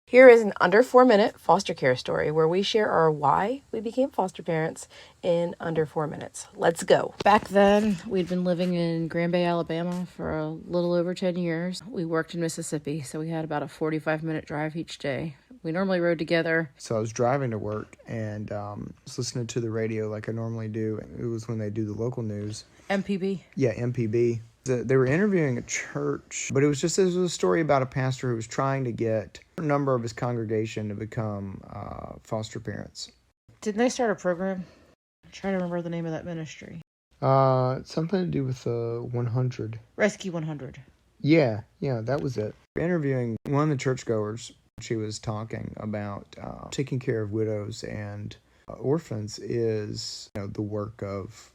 Here is an under 4-minute foster care story where we share our why we became foster parents in under 4 minutes. Let's go. Back then, we'd been living in Grand Bay, Alabama for a little over 10 years. We worked in Mississippi, so we had about a 45-minute drive each day. We normally rode together. So I was driving to work and was listening to the radio like I normally do. It was when they do the local news. MPB? Yeah, MPB. They were interviewing a church, but it was a story about a pastor who was trying to get a number of his congregation to become foster parents. Didn't they start a program? I'm trying to remember the name of that ministry. Something to do with 100. Rescue 100. Yeah, that was it. Interviewing one of the churchgoers, she was talking about taking care of widows and orphans is the work of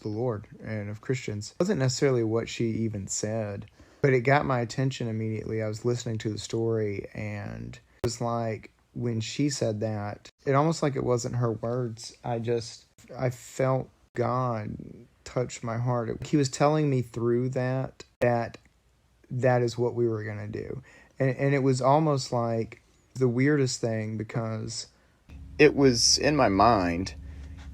the Lord and of Christians. It wasn't necessarily what she even said, but it got my attention immediately. I was listening to the story, and it was like when she said that, it almost like it wasn't her words. I felt God touch my heart. He was telling me through that is what we were going to do. And it was almost like the weirdest thing, because it was in my mind,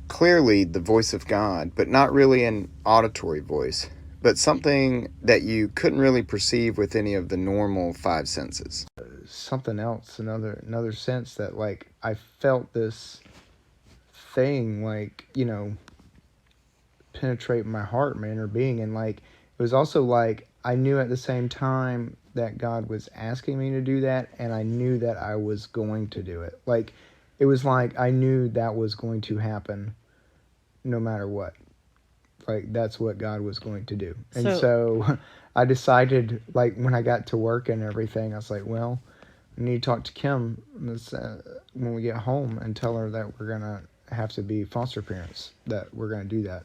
clearly the voice of God, but not really an auditory voice, but something that you couldn't really perceive with any of the normal five senses. Something else, another sense that like I felt this thing like, penetrate my heart, my inner being, and like it was also like I knew at the same time that God was asking me to do that, and I knew that I was going to do it. Like it was like I knew that was going to happen no matter what. Like that's what God was going to do. And so I decided, like when I got to work and everything, I was like, well, I need to talk to Kim when we get home and tell her that we're going to have to be foster parents, that we're going to do that.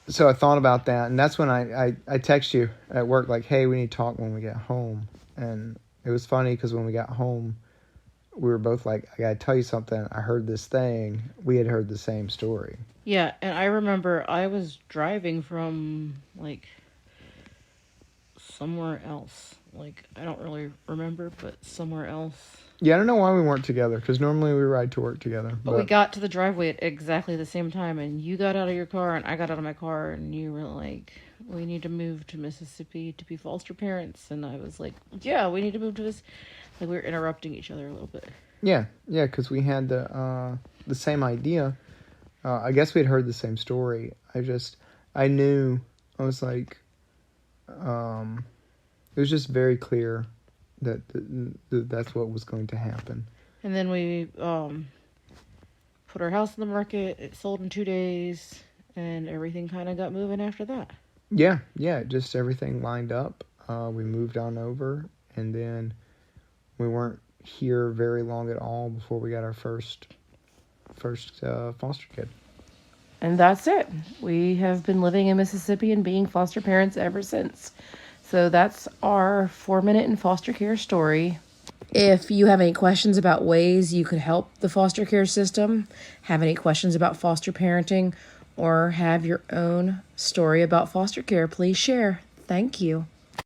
So I thought about that, and that's when I text you at work like, hey, we need to talk when we get home. And it was funny because when we got home, we were both like, I gotta tell you something. I heard this thing. We had heard the same story. Yeah, and I remember I was driving from, like, somewhere else. Like, I don't really remember, but somewhere else. Yeah, I don't know why we weren't together, because normally we ride to work together. But we got to the driveway at exactly the same time, and you got out of your car, and I got out of my car, and you were like, we need to move to Mississippi to be foster parents. And I was like, yeah, we need to move to this. Like, we were interrupting each other a little bit. Yeah, because we had the same idea. I guess we'd heard the same story. I knew, I was like, it was just very clear that that's what was going to happen. And then we put our house on the market. It sold in 2 days, and everything kind of got moving after that. Yeah, just everything lined up. We moved on over, and then we weren't here very long at all before we got our first foster kid. And that's it. We have been living in Mississippi and being foster parents ever since. So that's our 4-minute in foster care story. If you have any questions about ways you could help the foster care system, have any questions about foster parenting, or have your own story about foster care, please share. Thank you.